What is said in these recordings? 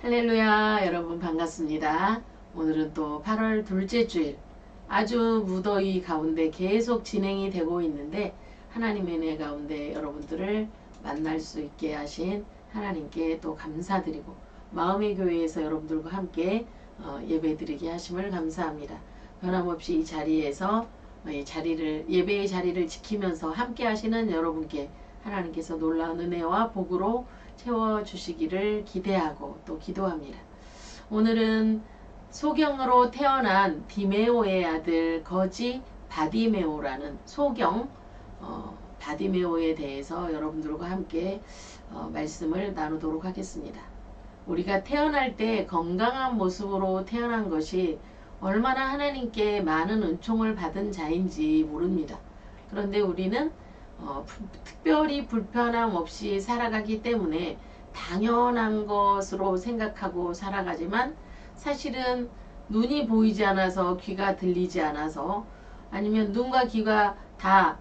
할렐루야, 여러분 반갑습니다. 오늘은 또 8월 둘째 주일, 아주 무더위 가운데 계속 진행이 되고 있는데 하나님의 은혜 가운데 여러분들을 만날 수 있게 하신 하나님께 또 감사드리고 마음의 교회에서 여러분들과 함께 예배드리게 하심을 감사합니다. 변함없이 이 자리에서 예배의 자리를 지키면서 함께 하시는 여러분께 하나님께서 놀라운 은혜와 복으로 채워주시기를 기대하고 또 기도합니다. 오늘은 소경으로 태어난 디메오의 아들 거지 바디메오라는 소경 바디메오에 대해서 여러분들과 함께 말씀을 나누도록 하겠습니다. 우리가 태어날 때 건강한 모습으로 태어난 것이 얼마나 하나님께 많은 은총을 받은 자인지 모릅니다. 그런데 우리는 특별히 불편함 없이 살아가기 때문에 당연한 것으로 생각하고 살아가지만 사실은 눈이 보이지 않아서 귀가 들리지 않아서 아니면 눈과 귀가 다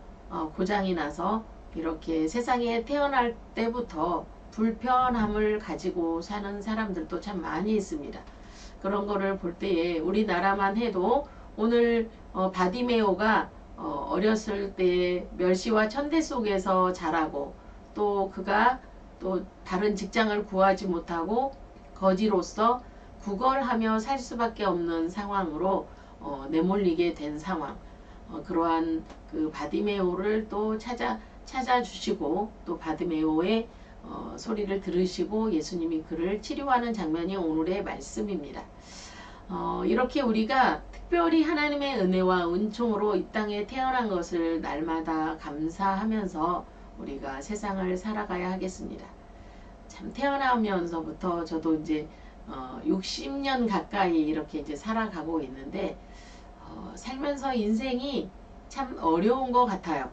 고장이 나서 이렇게 세상에 태어날 때부터 불편함을 가지고 사는 사람들도 참 많이 있습니다. 그런 거를 볼 때에 우리나라만 해도 오늘 바디메오가 어렸을 때 멸시와 천대 속에서 자라고 또 그가 또 다른 직장을 구하지 못하고 거지로서 구걸하며 살 수밖에 없는 상황으로 내몰리게 된 상황, 그러한 그 바디메오를 또 찾아주시고 또 바디메오의 소리를 들으시고 예수님이 그를 치료하는 장면이 오늘의 말씀입니다. 이렇게 우리가 특별히 하나님의 은혜와 은총으로 이 땅에 태어난 것을 날마다 감사하면서 우리가 세상을 살아가야 하겠습니다. 참 태어나면서부터 저도 이제 60년 가까이 이렇게 이제 살아가고 있는데 살면서 인생이 참 어려운 것 같아요.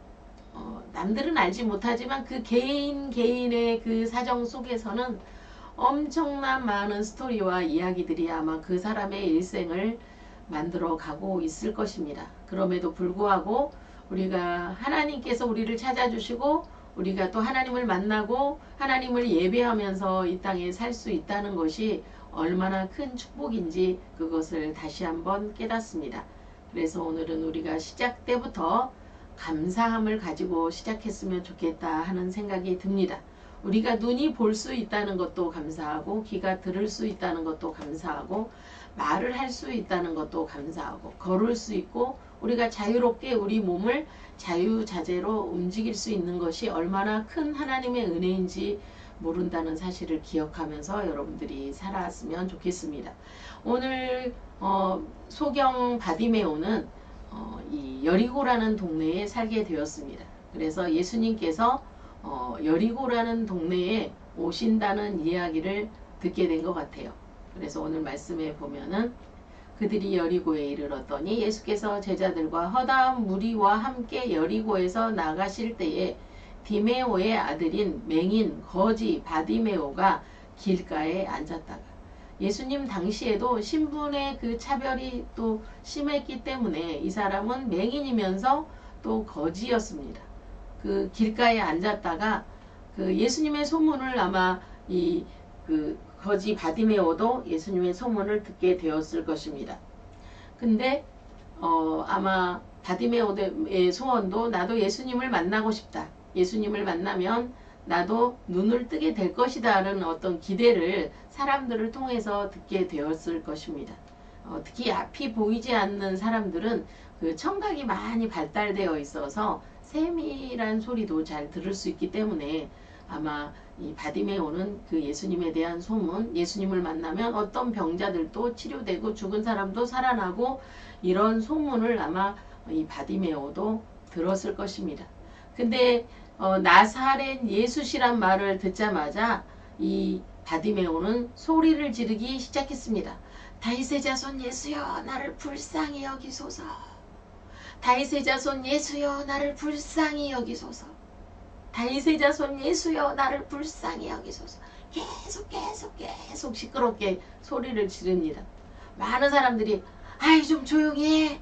남들은 알지 못하지만 그 개인의 그 사정 속에서는 엄청난 많은 스토리와 이야기들이 아마 그 사람의 일생을 만들어 가고 있을 것입니다. 그럼에도 불구하고 우리가 하나님께서 우리를 찾아주시고 우리가 또 하나님을 만나고 하나님을 예배하면서 이 땅에 살 수 있다는 것이 얼마나 큰 축복인지 그것을 다시 한번 깨닫습니다. 그래서 오늘은 우리가 시작 때부터 감사함을 가지고 시작했으면 좋겠다 하는 생각이 듭니다. 우리가 눈이 볼 수 있다는 것도 감사하고 귀가 들을 수 있다는 것도 감사하고 말을 할 수 있다는 것도 감사하고 걸을 수 있고 우리가 자유롭게 우리 몸을 자유자재로 움직일 수 있는 것이 얼마나 큰 하나님의 은혜인지 모른다는 사실을 기억하면서 여러분들이 살아왔으면 좋겠습니다. 오늘 소경 바디메오는 이 여리고라는 동네에 살게 되었습니다. 그래서 예수님께서 여리고라는 동네에 오신다는 이야기를 듣게 된 것 같아요. 그래서 오늘 말씀에 보면은 그들이 여리고에 이르렀더니 예수께서 제자들과 허다한 무리와 함께 여리고에서 나가실 때에 디메오의 아들인 맹인 거지 바디메오가 길가에 앉았다가 예수님 당시에도 신분의 그 차별이 또 심했기 때문에 이 사람은 맹인이면서 또 거지였습니다. 그 길가에 앉았다가 그 예수님의 소문을 아마 그 거지 바디메오도 예수님의 소문을 듣게 되었을 것입니다. 근데 아마 바디메오의 소원도 나도 예수님을 만나고 싶다. 예수님을 만나면 나도 눈을 뜨게 될 것이다 라는 어떤 기대를 사람들을 통해서 듣게 되었을 것입니다. 특히 앞이 보이지 않는 사람들은 그 청각이 많이 발달되어 있어서 세밀한 소리도 잘 들을 수 있기 때문에 아마 이 바디메오는 그 예수님에 대한 소문, 예수님을 만나면 어떤 병자들도 치료되고 죽은 사람도 살아나고 이런 소문을 아마 이 바디메오도 들었을 것입니다. 근데 나사렛 예수시란 말을 듣자마자 이 바디메오는 소리를 지르기 시작했습니다. 다윗의 자손 예수여 나를 불쌍히 여기소서. 다윗의 자손 예수여 나를 불쌍히 여기소서. 다윗의 자손 예수여 나를 불쌍히 여기소서. 계속 시끄럽게 소리를 지릅니다. 많은 사람들이 아이 좀 조용히 해.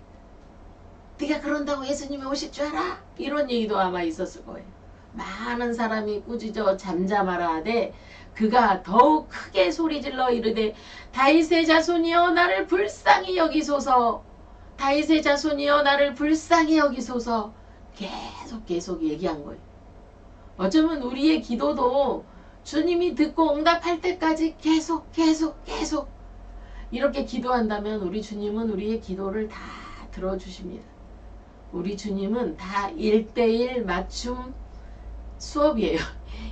네가 그런다고 예수님이 오실 줄 알아? 이런 얘기도 아마 있었을 거예요. 많은 사람이 꾸짖어 잠잠하라 하되 그가 더욱 크게 소리질러 이르되 다윗의 자손이여 나를 불쌍히 여기소서. 다윗의 자손이여 나를 불쌍히 여기소서. 계속 얘기한 거예요. 어쩌면 우리의 기도도 주님이 듣고 응답할 때까지 계속 이렇게 기도한다면 우리 주님은 우리의 기도를 다 들어주십니다. 우리 주님은 다 1:1 맞춤 수업이에요.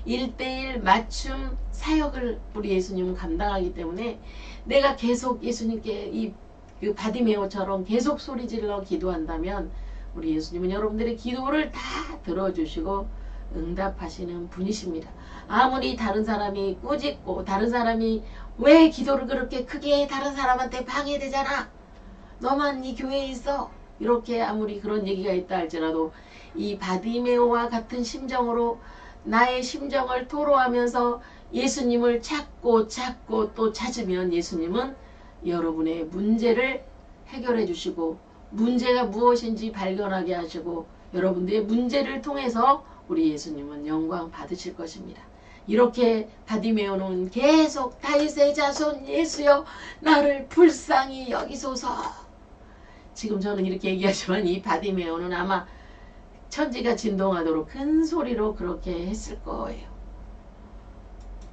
1:1 맞춤 사역을 우리 예수님은 감당하기 때문에 내가 계속 예수님께 그 바디메오처럼 계속 소리질러 기도한다면 우리 예수님은 여러분들의 기도를 다 들어주시고 응답하시는 분이십니다. 아무리 다른 사람이 꾸짖고 다른 사람이 왜 기도를 그렇게 크게 해? 다른 사람한테 방해되잖아. 너만 이 교회에 있어. 이렇게 아무리 그런 얘기가 있다 할지라도 이 바디메오와 같은 심정으로 나의 심정을 토로하면서 예수님을 찾고 또 찾으면 예수님은 여러분의 문제를 해결해 주시고 문제가 무엇인지 발견하게 하시고 여러분들의 문제를 통해서 우리 예수님은 영광 받으실 것입니다. 이렇게 바디메오는 계속 다윗의 자손 예수여 나를 불쌍히 여기소서. 지금 저는 이렇게 얘기하지만 이 바디메오는 아마 천지가 진동하도록 큰 소리로 그렇게 했을 거예요.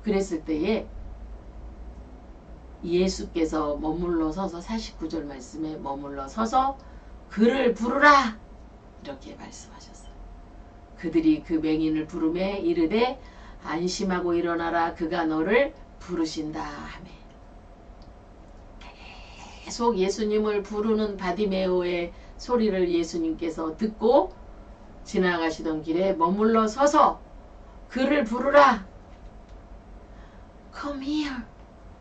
그랬을 때에 예수께서 머물러 서서 49절 말씀에 머물러 서서 그를 부르라 이렇게 말씀하셨어요. 그들이 그 맹인을 부르매 이르되 안심하고 일어나라 그가 너를 부르신다 하매 계속 예수님을 부르는 바디메오의 소리를 예수님께서 듣고 지나가시던 길에 머물러 서서 그를 부르라 Come here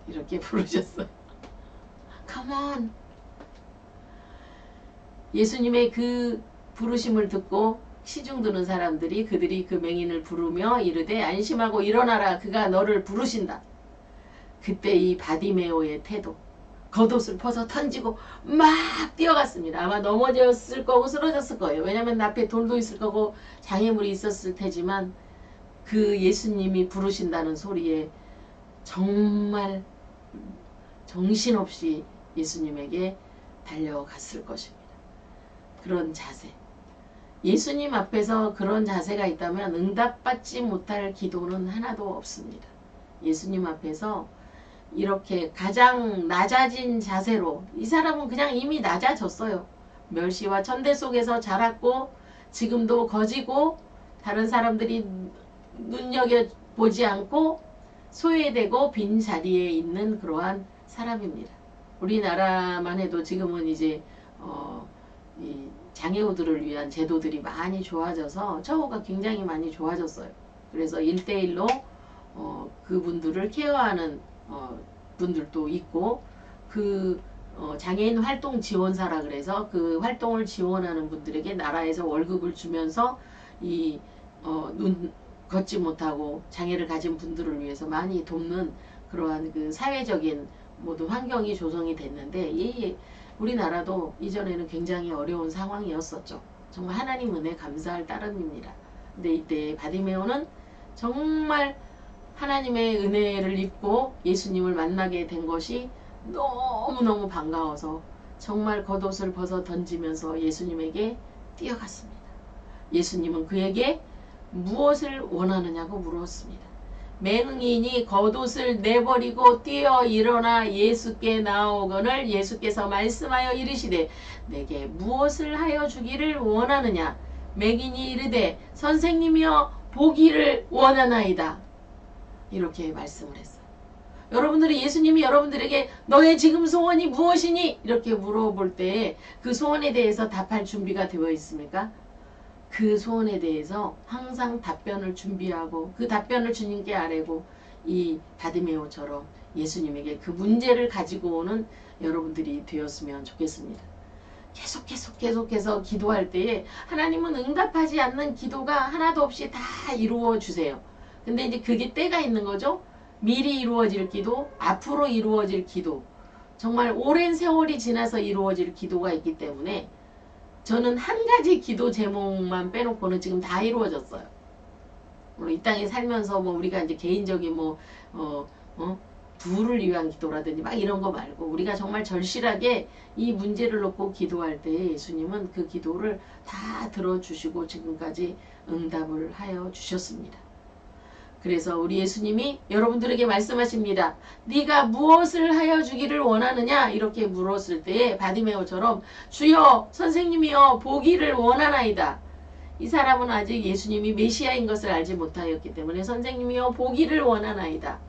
이렇게 부르셨어요. Come on. 예수님의 그 부르심을 듣고 시중 드는 사람들이 그들이 그 맹인을 부르며 이르되 안심하고 일어나라 그가 너를 부르신다. 그때 이 바디메오의 태도 겉옷을 벗어 던지고 막 뛰어갔습니다. 아마 넘어졌을 거고 쓰러졌을 거예요. 왜냐하면 앞에 돌도 있을 거고 장애물이 있었을 테지만 그 예수님이 부르신다는 소리에 정말 정신없이 예수님에게 달려갔을 것입니다. 그런 자세. 예수님 앞에서 그런 자세가 있다면 응답받지 못할 기도는 하나도 없습니다. 예수님 앞에서 이렇게 가장 낮아진 자세로 이 사람은 그냥 이미 낮아졌어요. 멸시와 천대 속에서 자랐고 지금도 거지고 다른 사람들이 눈여겨보지 않고 소외되고 빈 자리에 있는 그러한 사람입니다. 우리나라만 해도 지금은 이제 이 장애우들을 위한 제도들이 많이 좋아져서 처우가 굉장히 많이 좋아졌어요. 그래서 1:1로 그분들을 케어하는 분들도 있고 그 장애인 활동 지원사라 그래서 그 활동을 지원하는 분들에게 나라에서 월급을 주면서 이 눈 걷지 못하고 장애를 가진 분들을 위해서 많이 돕는 그러한 그 사회적인 모든 환경이 조성이 됐는데 이 우리나라도 이전에는 굉장히 어려운 상황이었었죠. 정말 하나님 은혜 감사할 따름입니다. 근데 이때 바디메오는 정말 하나님의 은혜를 입고 예수님을 만나게 된 것이 너무너무 반가워서 정말 겉옷을 벗어 던지면서 예수님에게 뛰어갔습니다. 예수님은 그에게 무엇을 원하느냐고 물었습니다. 맹인이 겉옷을 내버리고 뛰어 일어나 예수께 나오거늘 예수께서 말씀하여 이르시되 내게 무엇을 하여 주기를 원하느냐. 맹인이 이르되 선생님이여 보기를 원하나이다. 이렇게 말씀을 했어요. 여러분들이 예수님이 여러분들에게 너의 지금 소원이 무엇이니? 이렇게 물어볼 때 그 소원에 대해서 답할 준비가 되어 있습니까? 그 소원에 대해서 항상 답변을 준비하고 그 답변을 주님께 아뢰고 이 바디메오처럼 예수님에게 그 문제를 가지고 오는 여러분들이 되었으면 좋겠습니다. 계속해서 기도할 때에 하나님은 응답하지 않는 기도가 하나도 없이 다 이루어 주세요. 근데 이제 그게 때가 있는 거죠. 미리 이루어질 기도, 앞으로 이루어질 기도, 정말 오랜 세월이 지나서 이루어질 기도가 있기 때문에 저는 한 가지 기도 제목만 빼놓고는 지금 다 이루어졌어요. 물론 이 땅에 살면서 뭐 우리가 이제 개인적인 뭐 부를 위한 기도라든지 막 이런 거 말고 우리가 정말 절실하게 이 문제를 놓고 기도할 때 예수님은 그 기도를 다 들어주시고 지금까지 응답을 하여 주셨습니다. 그래서 우리 예수님이 여러분들에게 말씀하십니다. 네가 무엇을 하여 주기를 원하느냐 이렇게 물었을 때 바디메오처럼 주여 선생님이여 보기를 원하나이다. 이 사람은 아직 예수님이 메시아인 것을 알지 못하였기 때문에 선생님이여 보기를 원하나이다.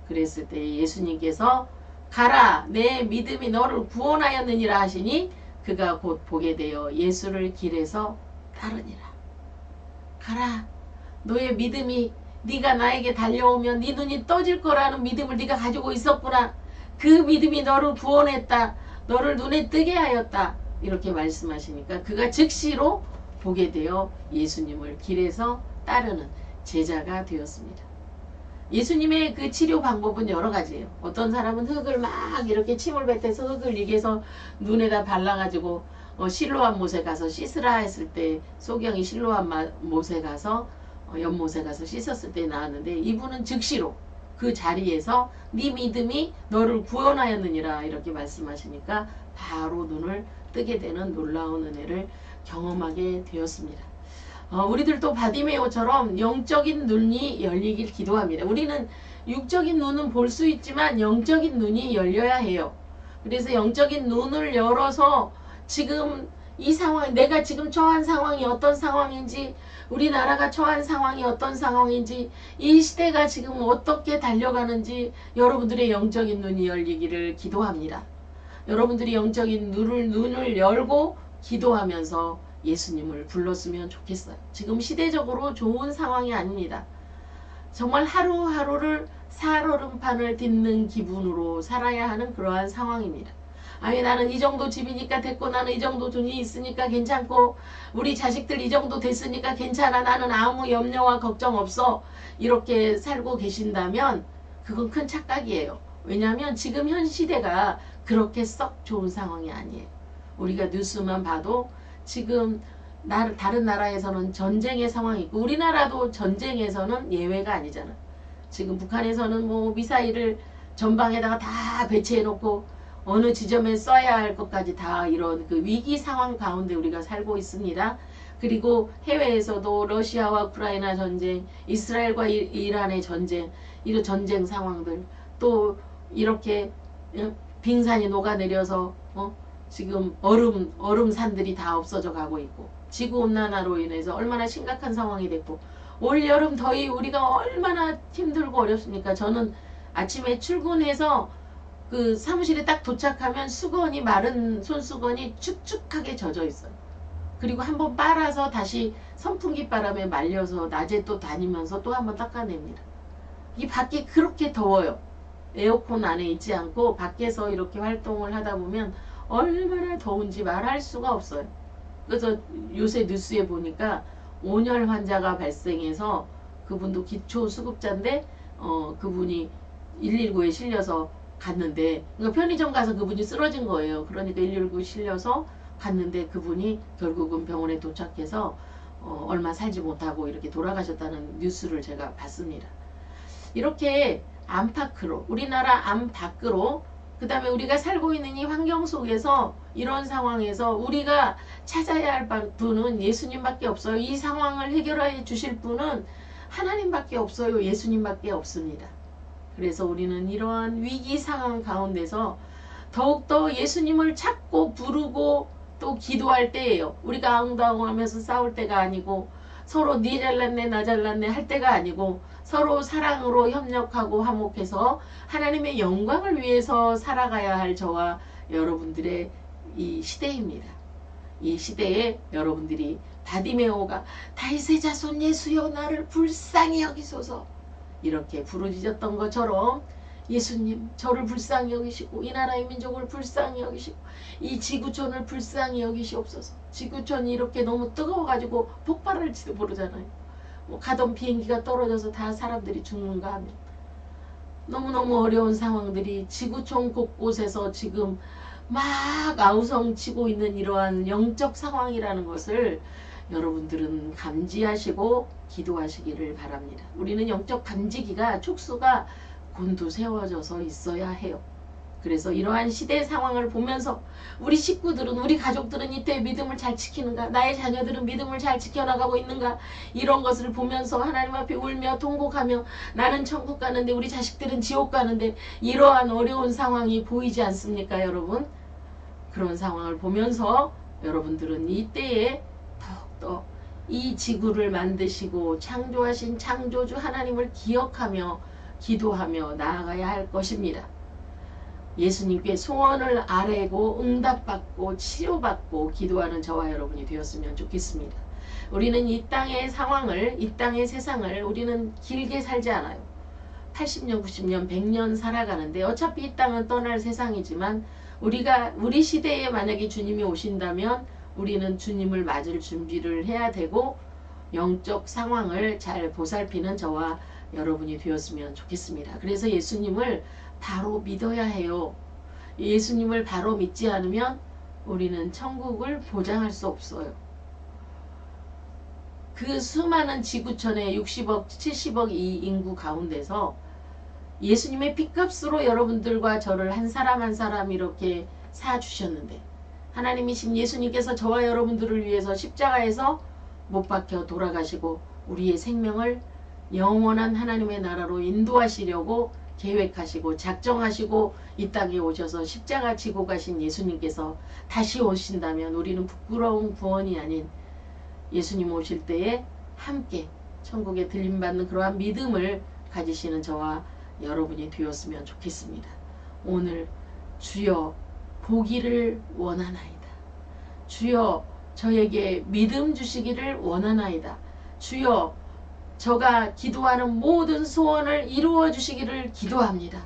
그랬을 때 예수님께서 가라 내 믿음이 너를 구원하였느니라 하시니 그가 곧 보게 되어 예수를 길에서 따르니라. 가라 너의 믿음이 네가 나에게 달려오면 네 눈이 떠질 거라는 믿음을 네가 가지고 있었구나. 그 믿음이 너를 구원했다. 너를 눈에 뜨게 하였다. 이렇게 말씀하시니까 그가 즉시로 보게 되어 예수님을 길에서 따르는 제자가 되었습니다. 예수님의 그 치료 방법은 여러 가지예요. 어떤 사람은 흙을 막 이렇게 침을 뱉어서 흙을 이게서 눈에다 발라가지고 실로암 못에 가서 씻으라 했을 때 소경이 실로암 못에 가서 연못에 가서 씻었을 때 나왔는데 이분은 즉시로 그 자리에서 네 믿음이 너를 구원하였느니라 이렇게 말씀하시니까 바로 눈을 뜨게 되는 놀라운 은혜를 경험하게 되었습니다. 우리들도 바디메오처럼 영적인 눈이 열리길 기도합니다. 우리는 육적인 눈은 볼 수 있지만 영적인 눈이 열려야 해요. 그래서 영적인 눈을 열어서 지금 이 상황, 내가 지금 처한 상황이 어떤 상황인지, 우리나라가 처한 상황이 어떤 상황인지, 이 시대가 지금 어떻게 달려가는지 여러분들의 영적인 눈이 열리기를 기도합니다. 여러분들이 영적인 눈을 열고 기도하면서 예수님을 불렀으면 좋겠어요. 지금 시대적으로 좋은 상황이 아닙니다. 정말 하루하루를 살얼음판을 딛는 기분으로 살아야 하는 그러한 상황입니다. 아니 나는 이 정도 집이니까 됐고 나는 이 정도 돈이 있으니까 괜찮고 우리 자식들 이 정도 됐으니까 괜찮아 나는 아무 염려와 걱정 없어 이렇게 살고 계신다면 그건 큰 착각이에요. 왜냐하면 지금 현 시대가 그렇게 썩 좋은 상황이 아니에요. 우리가 뉴스만 봐도 지금 다른 나라에서는 전쟁의 상황이 있고 우리나라도 전쟁에서는 예외가 아니잖아. 지금 북한에서는 뭐 미사일을 전방에다가 다 배치해 놓고 어느 지점에 써야 할 것까지 다 이런 그 위기 상황 가운데 우리가 살고 있습니다. 그리고 해외에서도 러시아와 우크라이나 전쟁, 이스라엘과 이란의 전쟁, 이런 전쟁 상황들 또 이렇게 빙산이 녹아내려서 지금 얼음산들이 다 없어져 가고 있고 지구온난화로 인해서 얼마나 심각한 상황이 됐고 올여름 더위 우리가 얼마나 힘들고 어렵습니까? 저는 아침에 출근해서 그 사무실에 딱 도착하면 수건이 마른 손수건이 축축하게 젖어 있어요. 그리고 한번 빨아서 다시 선풍기 바람에 말려서 낮에 또 다니면서 또 한번 닦아냅니다. 이 밖이 그렇게 더워요. 에어컨 안에 있지 않고 밖에서 이렇게 활동을 하다 보면 얼마나 더운지 말할 수가 없어요. 그래서 요새 뉴스에 보니까 온열 환자가 발생해서 그분도 기초수급자인데 그분이 119에 실려서 갔는데 그러니까 편의점 가서 그분이 쓰러진 거예요. 그러니까 119 실려서 갔는데 그분이 결국은 병원에 도착해서 얼마 살지 못하고 이렇게 돌아가셨다는 뉴스를 제가 봤습니다. 이렇게 안팎으로 우리나라 안팎으로 그 다음에 우리가 살고 있는 이 환경 속에서 이런 상황에서 우리가 찾아야 할 분은 예수님밖에 없어요. 이 상황을 해결해 주실 분은 하나님밖에 없어요. 예수님밖에 없습니다. 그래서 우리는 이러한 위기 상황 가운데서 더욱더 예수님을 찾고 부르고 또 기도할 때예요. 우리가 앙당하면서 싸울 때가 아니고 서로 네 잘났네 나 잘났네 할 때가 아니고 서로 사랑으로 협력하고 화목해서 하나님의 영광을 위해서 살아가야 할 저와 여러분들의 이 시대입니다. 이 시대에 여러분들이 바디메오가 다윗의 자손 예수여 나를 불쌍히 여기소서 이렇게 부르짖었던 것처럼 예수님 저를 불쌍히 여기시고 이 나라의 민족을 불쌍히 여기시고 이 지구촌을 불쌍히 여기시옵소서. 지구촌이 이렇게 너무 뜨거워가지고 폭발할지도 모르잖아요. 뭐 가던 비행기가 떨어져서 다 사람들이 죽는가 하면 너무너무 어려운 상황들이 지구촌 곳곳에서 지금 막 아우성치고 있는 이러한 영적 상황이라는 것을 여러분들은 감지하시고 기도하시기를 바랍니다. 우리는 영적 감지기가 촉수가 곤두세워져서 있어야 해요. 그래서 이러한 시대 상황을 보면서 우리 식구들은, 우리 가족들은 이때 믿음을 잘 지키는가, 나의 자녀들은 믿음을 잘 지켜나가고 있는가, 이런 것을 보면서 하나님 앞에 울며 통곡하며 나는 천국 가는데 우리 자식들은 지옥 가는데, 이러한 어려운 상황이 보이지 않습니까 여러분? 그런 상황을 보면서 여러분들은 이때에 더욱더 이 지구를 만드시고 창조하신 창조주 하나님을 기억하며 기도하며 나아가야 할 것입니다. 예수님께 소원을 아뢰고 응답받고 치료받고 기도하는 저와 여러분이 되었으면 좋겠습니다. 우리는 이 땅의 상황을, 이 땅의 세상을 우리는 길게 살지 않아요. 80년, 90년, 100년 살아가는데 어차피 이 땅은 떠날 세상이지만 우리 시대에 만약에 주님이 오신다면 우리는 주님을 맞을 준비를 해야 되고 영적 상황을 잘 보살피는 저와 여러분이 되었으면 좋겠습니다. 그래서 예수님을 바로 믿어야 해요. 예수님을 바로 믿지 않으면 우리는 천국을 보장할 수 없어요. 그 수많은 지구촌의 60억, 70억 이 인구 가운데서 예수님의 핏값으로 여러분들과 저를 한 사람 한 사람 이렇게 사주셨는데, 하나님이신 예수님께서 저와 여러분들을 위해서 십자가에서 못 박혀 돌아가시고 우리의 생명을 영원한 하나님의 나라로 인도하시려고 계획하시고 작정하시고 이 땅에 오셔서 십자가 지고 가신 예수님께서 다시 오신다면 우리는 부끄러운 구원이 아닌 예수님 오실 때에 함께 천국에 들림받는 그러한 믿음을 가지시는 저와 여러분이 되었으면 좋겠습니다. 오늘 주여 보기를 원하나이다. 주여 저에게 믿음 주시기를 원하나이다. 주여 저가 기도하는 모든 소원을 이루어 주시기를 기도합니다.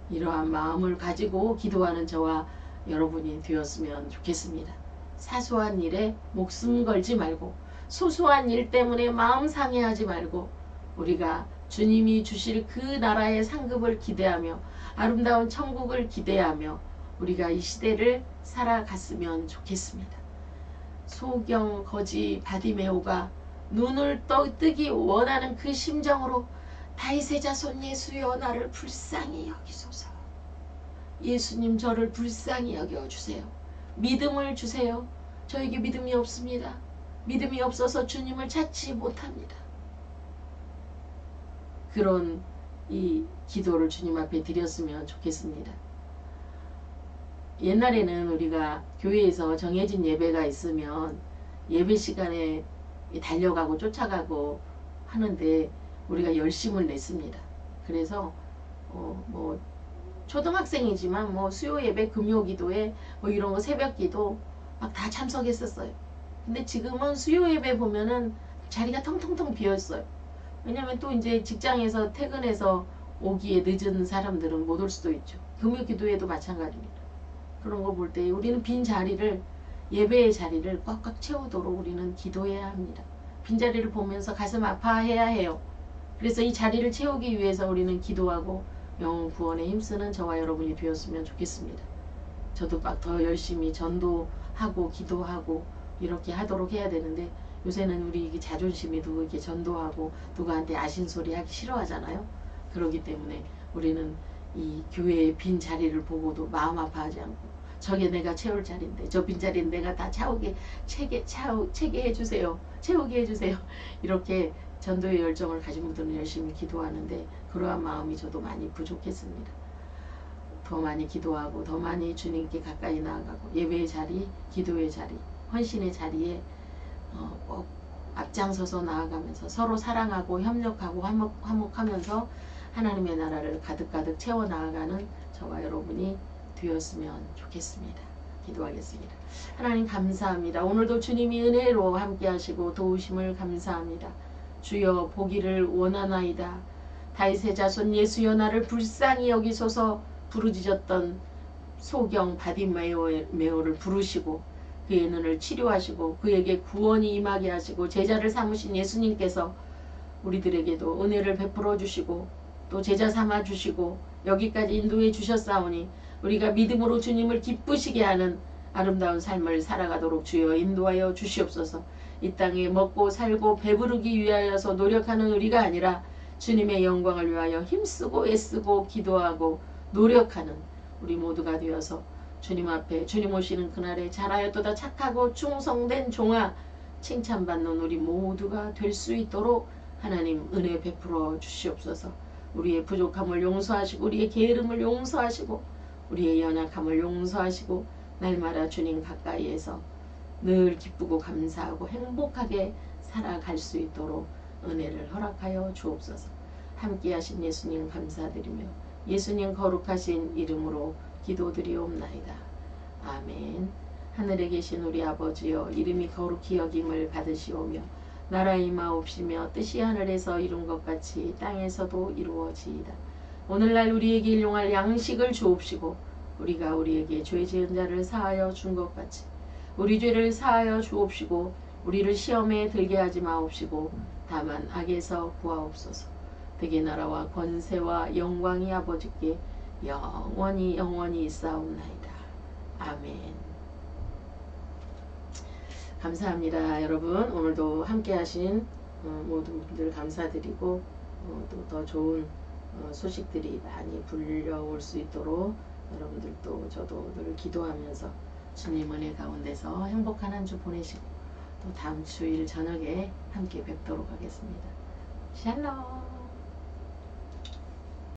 이러한 마음을 가지고 기도하는 저와 여러분이 되었으면 좋겠습니다. 사소한 일에 목숨 걸지 말고 소소한 일 때문에 마음 상해하지 말고 우리가 주님이 주실 그 나라의 상급을 기대하며 아름다운 천국을 기대하며 우리가 이 시대를 살아갔으면 좋겠습니다. 소경, 거지, 바디메오가 눈을 뜨기 원하는 그 심정으로 다윗의 자손 예수여 나를 불쌍히 여기소서. 예수님 저를 불쌍히 여겨주세요. 믿음을 주세요. 저에게 믿음이 없습니다. 믿음이 없어서 주님을 찾지 못합니다. 그런 이 기도를 주님 앞에 드렸으면 좋겠습니다. 옛날에는 우리가 교회에서 정해진 예배가 있으면 예배 시간에 달려가고 쫓아가고 하는데 우리가 열심을 냈습니다. 그래서 뭐 초등학생이지만 뭐 수요 예배, 금요 기도회 뭐 이런 거 새벽 기도 막 다 참석했었어요. 근데 지금은 수요 예배 보면은 자리가 텅텅텅 비어 있어요. 왜냐면 또 이제 직장에서 퇴근해서 오기에 늦은 사람들은 못 올 수도 있죠. 금요 기도회도 마찬가지입니다. 그런 거 볼 때 우리는 빈 자리를, 예배의 자리를 꽉꽉 채우도록 우리는 기도해야 합니다. 빈자리를 보면서 가슴 아파해야 해요. 그래서 이 자리를 채우기 위해서 우리는 기도하고 영혼 구원에 힘쓰는 저와 여러분이 되었으면 좋겠습니다. 저도 막 더 열심히 전도하고 기도하고 이렇게 하도록 해야 되는데 요새는 우리 자존심이 누구 이렇게 전도하고 누구한테 아신소리 하기 싫어하잖아요. 그렇기 때문에 우리는 이 교회의 빈 자리를 보고도 마음 아파하지 않고 저게 내가 채울 자리인데 저 빈자리는 내가 다 채게 해주세요. 채우게 해주세요. 이렇게 전도의 열정을 가진 분들은 열심히 기도하는데 그러한 마음이 저도 많이 부족했습니다. 더 많이 기도하고 더 많이 주님께 가까이 나아가고 예배의 자리, 기도의 자리, 헌신의 자리에 꼭 앞장서서 나아가면서 서로 사랑하고 협력하고 화목하면서 하나님의 나라를 가득가득 채워 나아가는 저와 여러분이 되었으면 좋겠습니다. 기도하겠습니다. 하나님 감사합니다. 오늘도 주님이 은혜로 함께 하시고 도우심을 감사합니다. 주여 보기를 원하나이다. 다윗의 자손 예수여 나를 불쌍히 여기소서. 부르짖었던 소경 바디메오를 부르시고 그의 눈을 치료하시고 그에게 구원이 임하게 하시고 제자를 삼으신 예수님께서 우리들에게도 은혜를 베풀어 주시고 또 제자 삼아 주시고 여기까지 인도해 주셨사오니 우리가 믿음으로 주님을 기쁘시게 하는 아름다운 삶을 살아가도록 주여 인도하여 주시옵소서. 이 땅에 먹고 살고 배부르기 위하여서 노력하는 우리가 아니라 주님의 영광을 위하여 힘쓰고 애쓰고 기도하고 노력하는 우리 모두가 되어서 주님 앞에 주님 오시는 그날에 잘하였도다 착하고 충성된 종아 칭찬받는 우리 모두가 될 수 있도록 하나님 은혜 베풀어 주시옵소서. 우리의 부족함을 용서하시고 우리의 게으름을 용서하시고 우리의 연약함을 용서하시고 날마다 주님 가까이에서 늘 기쁘고 감사하고 행복하게 살아갈 수 있도록 은혜를 허락하여 주옵소서. 함께 하신 예수님 감사드리며 예수님 거룩하신 이름으로 기도드리옵나이다. 아멘. 하늘에 계신 우리 아버지여 이름이 거룩히 여김을 받으시오며 나라의 임하옵시며 뜻이 하늘에서 이룬 것 같이 땅에서도 이루어지이다. 오늘날 우리에게 일용할 양식을 주옵시고 우리가 우리에게 죄 지은 자를 사하여 준 것 같이 우리 죄를 사하여 주옵시고 우리를 시험에 들게 하지 마옵시고 다만 악에서 구하옵소서. 대개 나라와 권세와 영광이 아버지께 영원히 영원히 있사옵나이다. 아멘. 감사합니다. 여러분 오늘도 함께 하신 모든 분들 감사드리고 또 더 좋은 소식들이 많이 불려올 수 있도록 여러분들도 저도 늘 기도하면서 주님 은혜 가운데서 행복한 한 주 보내시고 또 다음 주일 저녁에 함께 뵙도록 하겠습니다. 샬롬.